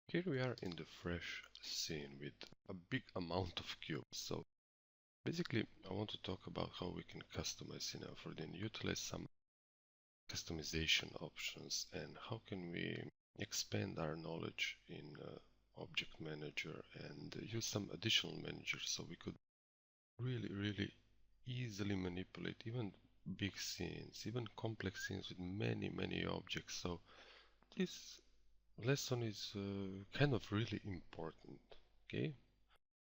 Here we are in the fresh scene with a big amount of cubes. So basically I want to talk about how we can customize in Alfred and utilize some customization options and how can we expand our knowledge in Object Manager and use some additional managers so we could really easily manipulate even big scenes, even complex scenes with many objects. So this lesson is kind of really important. Okay,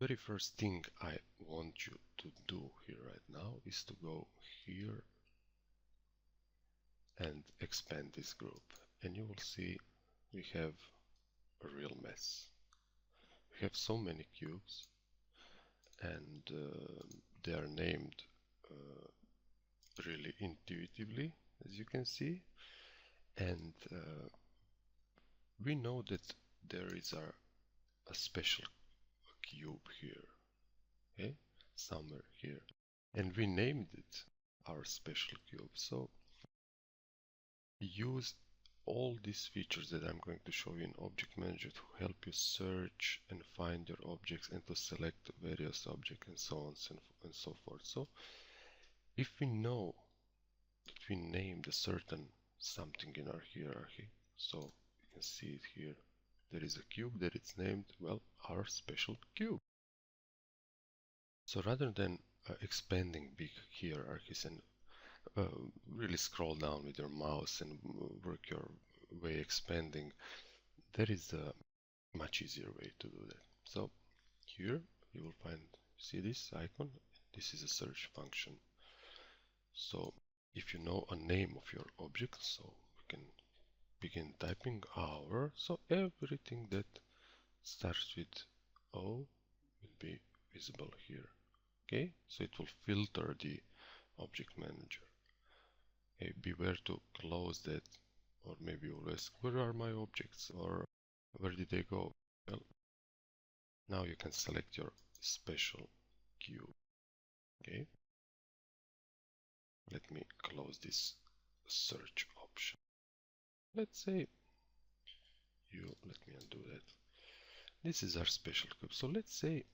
very first thing I want you to do here right now is to go here and expand this group, and you will see we have a real mess. We have so many cubes and they are named really intuitively, as you can see, and we know that there is a special cube here, okay, somewhere here, and we named it our special cube. So use all these features that I'm going to show you in Object Manager to help you search and find your objects and to select various objects and so on and so forth. So if we know that we named a certain something in our hierarchy, so you can see it here, there is a cube that it's named, well, our special cube. So rather than expanding big hierarchies and really scroll down with your mouse and work your way expanding, there is a much easier way to do that. So here you will find, see this icon, this is a search function. So if you know a name of your object, so we can begin typing our, so everything that starts with O will be visible here. Okay, so it will filter the Object Manager. Okay, beware to close that, or maybe you'll ask, where are my objects, or where did they go? Well, now you can select your special cube. Okay, let me close this search option. Let's say let me undo that. This is our special cube. So let's say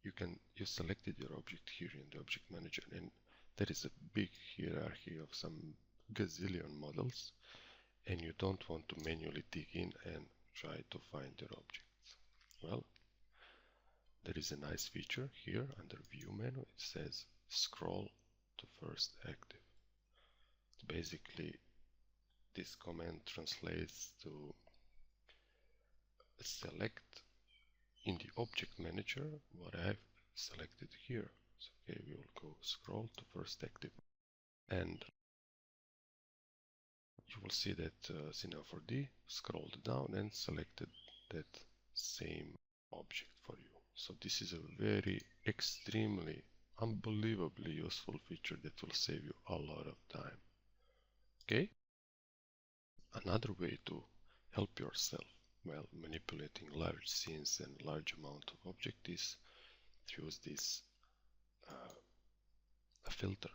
you selected your object here in the Object Manager, and there is a big hierarchy of some gazillion models, and you don't want to manually dig in and try to find your objects. Well, there is a nice feature here under View menu. It says scroll to first active. Basically, this command translates to select in the Object Manager what I've selected here. So, okay, we will go scroll to first active, and you will see that Cine4D scrolled down and selected that same object for you. So this is a very extremely unbelievably useful feature that will save you a lot of time. Okay, another way to help yourself while manipulating large scenes and large amount of objects is to use this a filter.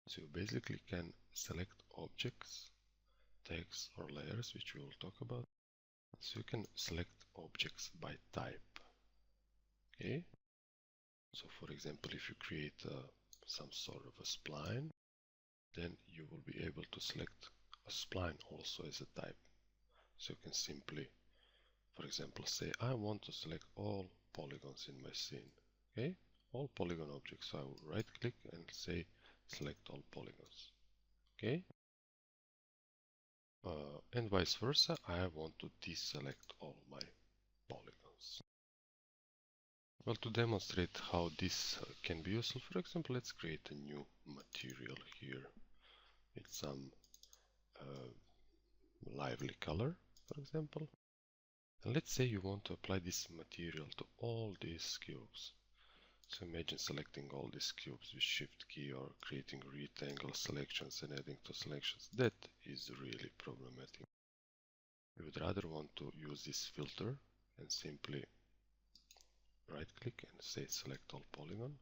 So you basically can select objects, text or layers, which we will talk about. So you can select objects by type. Okay, so for example, if you create some sort of a spline, then you will be able to select a spline also as a type. So you can simply, for example, say I want to select all polygons in my scene. Okay, all polygon objects. So I will right click and say select all polygons. Okay, and vice versa, I want to deselect all my polygons. Well, to demonstrate how this can be useful, for example, let's create a new material here with some lively color, for example. And let's say you want to apply this material to all these cubes. So imagine selecting all these cubes with Shift key or creating rectangle selections and adding to selections. That is really problematic. We would rather want to use this filter and simply right click and say select all polygon.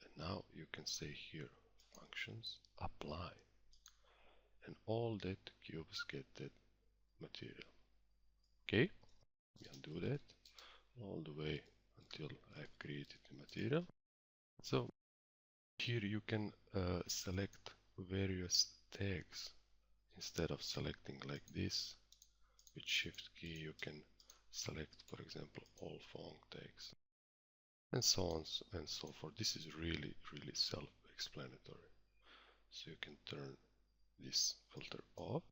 And now you can say here functions apply. And all that cubes get that material. Okay? You can do that all the way until I've created the material. So here you can select various tags. Instead of selecting like this, with Shift key you can select, for example, all font tags, and so on and so forth. This is really self-explanatory. So you can turn this filter off.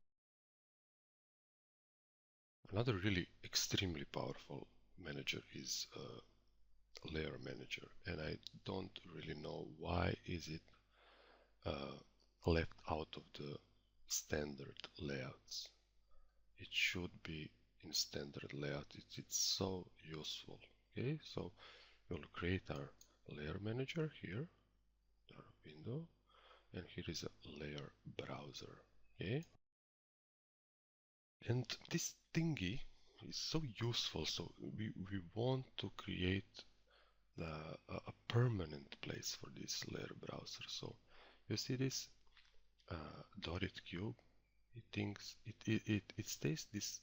Another really extremely powerful manager is layer manager, and I don't really know why is it left out of the standard layouts. It should be in standard layout. It's so useful. Okay, so we'll create our layer manager here, our window, and here is a layer browser. Okay, and this thingy is so useful. So we want to create a permanent place for this layer browser. So you see this dotted cube, it states this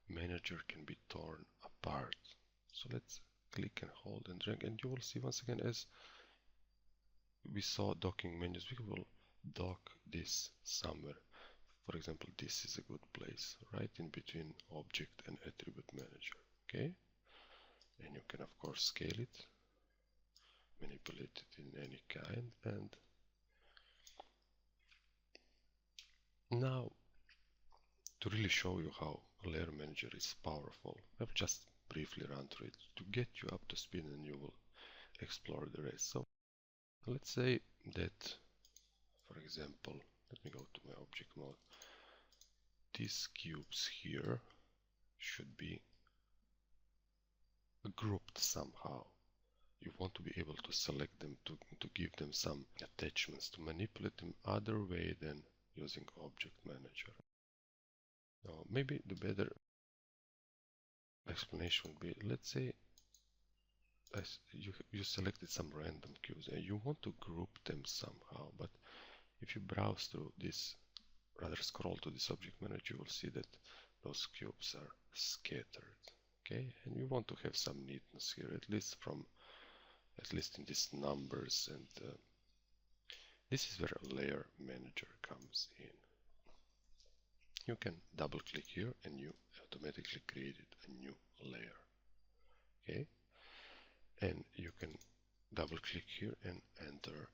manager can be torn apart. So let's click and hold and drag, and you will see once again, as we saw docking menus, we will dock this somewhere. For example, this is a good place, right in between object and attribute manager. Okay, and you can of course scale it, manipulate it in any kind. And now, to really show you how layer manager is powerful, I'll just briefly run through it to get you up to speed, and you will explore the rest. So let's say that, for example, let me go to my object mode. These cubes here should be grouped somehow. You want to be able to select them, to give them some attachments, to manipulate them other way than using object manager. Now, maybe the better explanation would be, let's say as you selected some random cubes and you want to group them somehow, but if you browse through this, rather scroll to this object manager, you will see that those cubes are scattered. Okay, and you want to have some neatness here, at least in these numbers, and this is where a layer manager comes in. You can double click here and you automatically created a new layer. Okay, and you can double click here and enter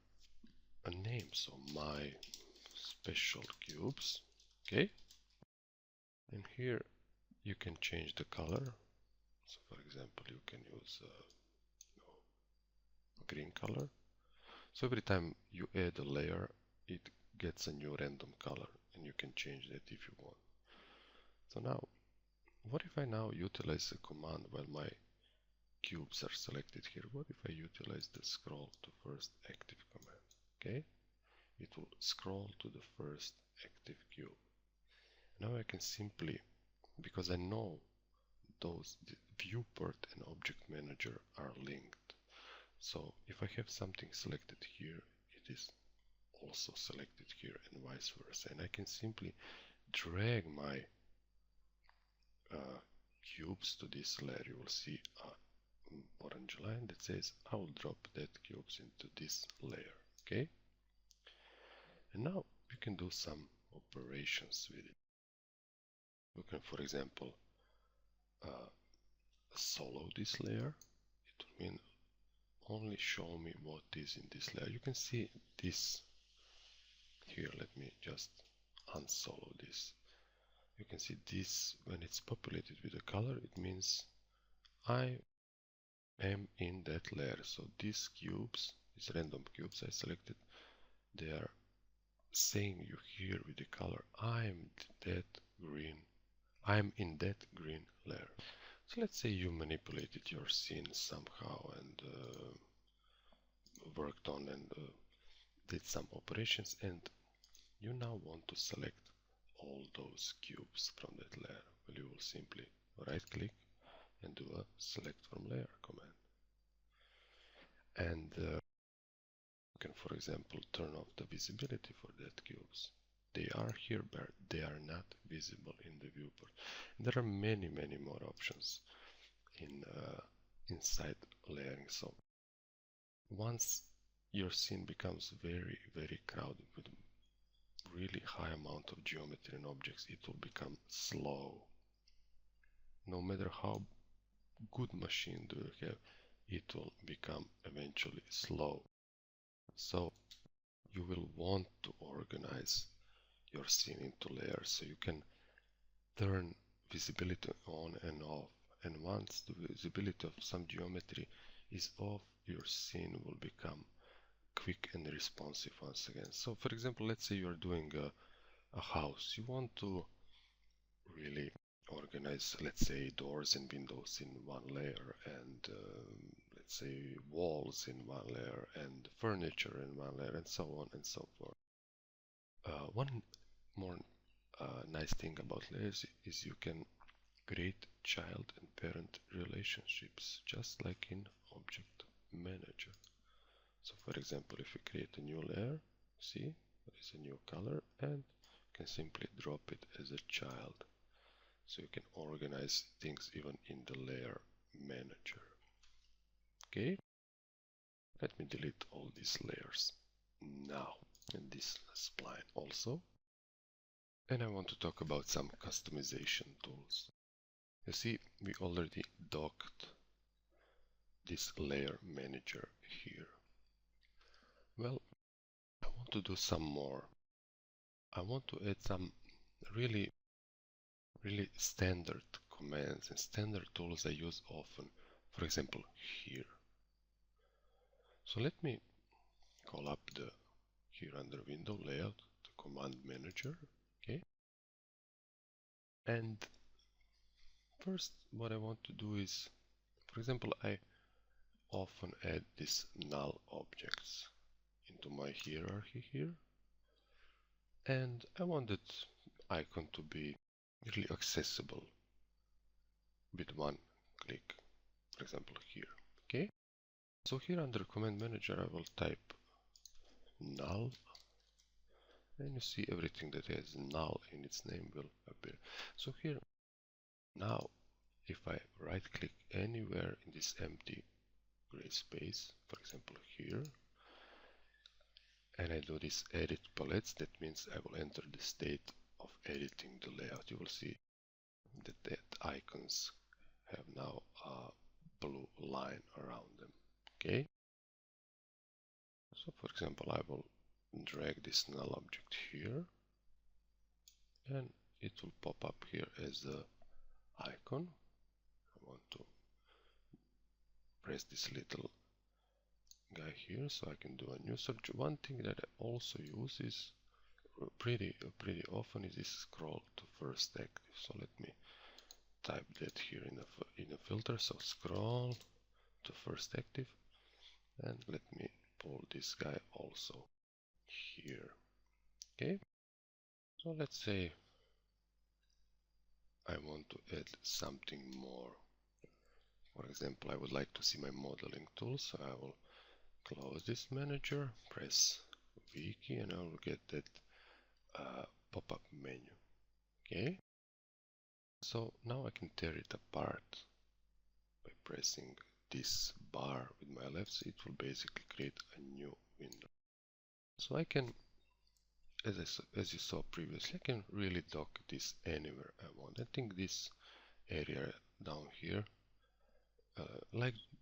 a name, so my special cubes. Okay, and here you can change the color. So for example, you can use green color. So every time you add a layer, it gets a new random color, and you can change that if you want. So now, what if I now utilize a command while my cubes are selected here? What if I utilize the scroll to first active command? Okay, it will scroll to the first active cube. Now I can simply, because I know those viewport and object manager are linked. So if I have something selected here, it is also selected here, and vice versa. And I can simply drag my cubes to this layer. You will see an orange line that says I will drop that cubes into this layer. Okay, and now you can do some operations with it. You can, for example, solo this layer. It will mean only show me what is in this layer. You can see this here. Let me just unsolo this. You can see this, when it's populated with a color, it means I am in that layer. So these cubes, these random cubes I selected, they are saying you here with the color, I'm in that green layer. So let's say you manipulated your scene somehow and worked on and did some operations, and you now want to select all those cubes from that layer. Well, you will simply right click and do a select from layer command. And you can, for example, turn off the visibility for that cubes. They are here, but they are not visible in the viewport. And there are many more options. in inside layering. So once your scene becomes very crowded with really high amount of geometry and objects, it will become slow. No matter how good machine do you have, it will become eventually slow. So you will want to organize your scene into layers so you can turn visibility on and off. And once the visibility of some geometry is off, your scene will become quick and responsive once again. So for example, let's say you're doing a house. You want to really organize, let's say, doors and windows in one layer, and let's say walls in one layer, and furniture in one layer, and so on and so forth. One more nice thing about layers is you can create child and parent relationships just like in Object Manager. So for example, if you create a new layer, see, there is a new color, and you can simply drop it as a child. So you can organize things even in the layer manager. Okay, let me delete all these layers now, and this spline also. And I want to talk about some customization tools. You see, we already docked this layer manager here. Well, I want to do some more. I want to add some really standard commands and standard tools I use often. For example, here. So let me call up the here under window layout, the command manager. Okay. And first what I want to do is, for example, I often add these null objects into my hierarchy here. And I want that icon to be really accessible with one click, for example here. Okay. So here under command manager I will type null, and you see everything that has null in its name will appear. So here now, if I right click anywhere in this empty gray space, for example here, and I do this edit palettes, that means I will enter the state of editing the layout. You will see that icons have now a blue line around them. Okay. So for example, I will drag this null object here, and it will pop up here as a icon. I want to press this little guy here so I can do a new search. One thing that I also use is pretty often is this scroll to first active. So let me type that here in a filter. So scroll to first active, and let me pull this guy also here. Okay. So let's say I want to add something more. For example, I would like to see my modeling tool, so I will close this manager, press V key, and I will get that pop-up menu. Okay. So now I can tear it apart by pressing this bar with my left, so it will basically create a new window. So I can, as you saw previously, I can really dock this anywhere I want. I think this area down here,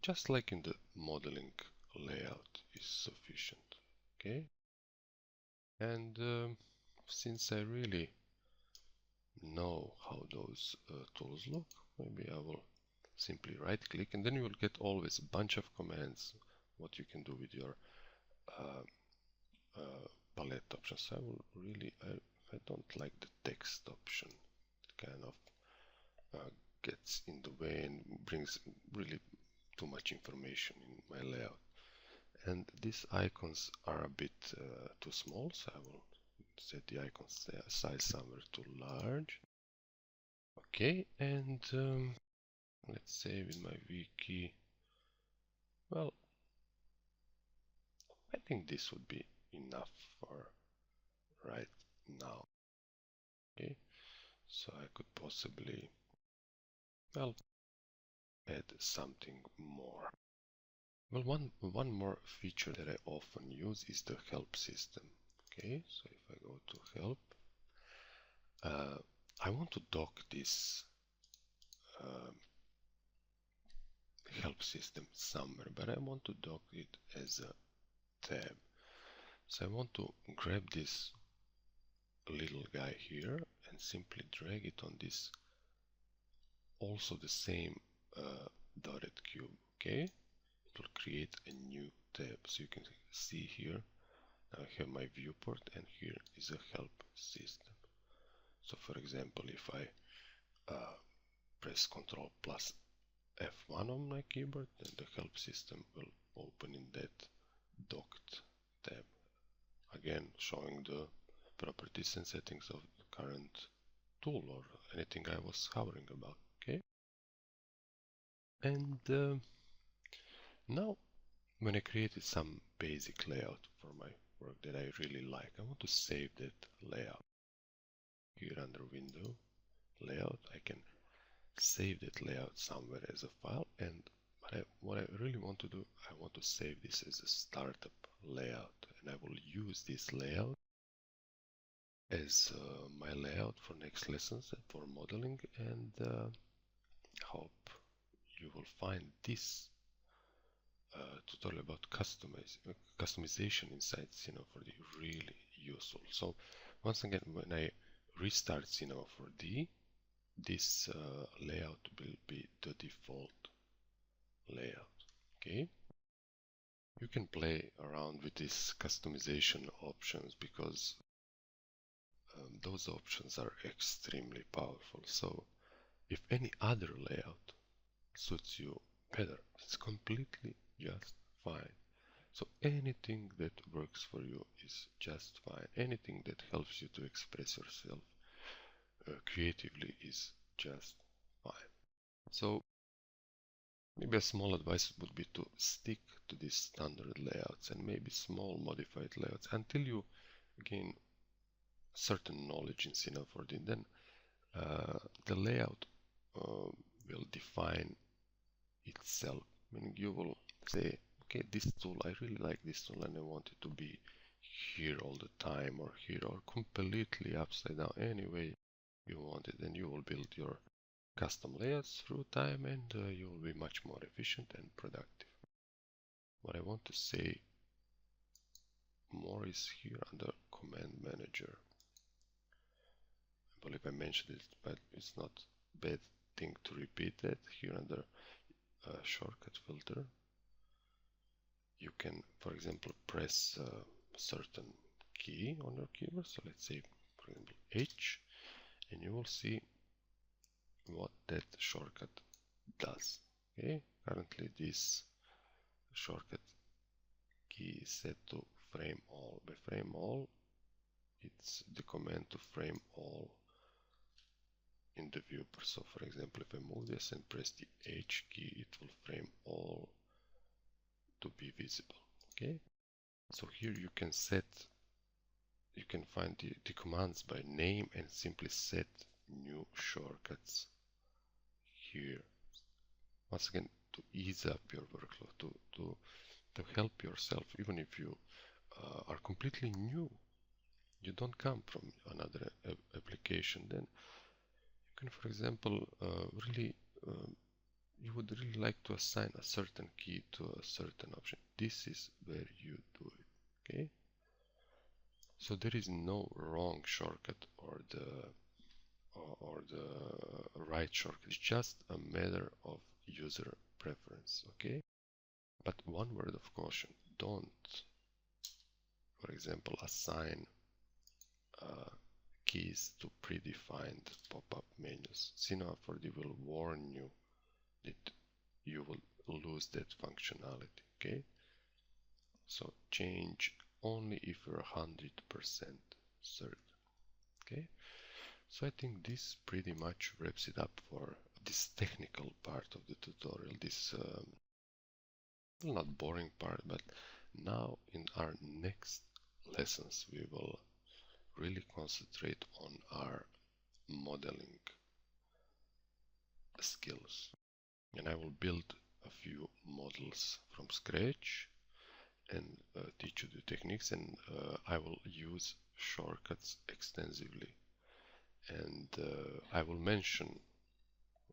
just like in the modeling layout, is sufficient. Okay. And since I really know how those tools look, maybe I will simply right click, and then you will get always a bunch of commands what you can do with your palette options. I will really, I don't like the text option. It kind of gets in the way and brings really too much information in my layout. And these icons are a bit too small, so I will set the icon size somewhere too large. Okay, and let's say with my V key, well, I think this would be enough for right now. Okay, so I could possibly, well, add something more. Well, one more feature that I often use is the help system. Okay, so if I go to help, I want to dock this help system somewhere, but I want to dock it as a tab. So I want to grab this little guy here and simply drag it on this, also the same dotted cube. Okay, it will create a new tab. So you can see here, I have my viewport, and here is a help system. So for example, if I press Ctrl plus F1 on my keyboard, then the help system will open in that docked tab. Again, showing the properties and settings of the current tool or anything I was hovering about. Okay, and now when I created some basic layout for my work that I really like, I want to save that layout. Here under Window, Layout, I can save that layout somewhere as a file, and what I really want to do, I want to save this as a startup layout, and I will use this layout as my layout for next lessons for modeling, and hope you will find this tutorial about customization inside Cinema 4D really useful. So once again, when I restart Cinema 4D, this layout will be the default layout. Okay, you can play around with these customization options because those options are extremely powerful. So if any other layout suits you better, it's completely just fine. So anything that works for you is just fine. Anything that helps you to express yourself creatively is just fine. So maybe a small advice would be to stick to these standard layouts and maybe small modified layouts until you gain certain knowledge in Cinema 4D. Then the layout will define itself, meaning you will say, okay, this tool, I really like this tool and I want it to be here all the time or here or completely upside down, any way you want it. Then you will build your custom layouts through time, and you will be much more efficient and productive. What I want to say more is here under Command Manager. I believe I mentioned it, but it's not a bad thing to repeat that. Here under shortcut filter, you can, for example, press a certain key on your keyboard. So let's say, for example, H, and you will see what that shortcut does. Okay, currently this shortcut key is set to frame all. By frame all, it's the command to frame all in the viewport. So for example, if I move this and press the H key, it will frame all to be visible. Okay, so here you can set, you can find the commands by name and simply set new shortcuts here. Once again, to ease up your workload, to help yourself, even if you are completely new, you don't come from another application, then you can, for example, really you would really like to assign a certain key to a certain option. This is where you do it. Okay, so there is no wrong shortcut or the right shortcut. It's just a matter of user preference. Okay, but one word of caution: don't, for example, assign keys to predefined pop-up menus. Cinema 4D will warn you that you will lose that functionality. Okay, so change only if you're 100% certain. Okay, so I think this pretty much wraps it up for this technical part of the tutorial, this not boring part, but now in our next lessons we will really concentrate on our modeling skills. and I will build a few models from scratch and teach you the techniques, and I will use shortcuts extensively, and I will mention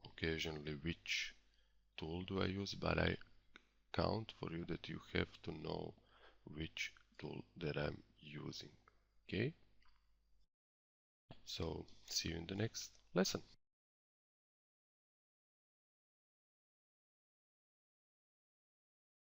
occasionally which tool do I use, but I count for you that you have to know which tool that I'm using. Okay, so see you in the next lesson.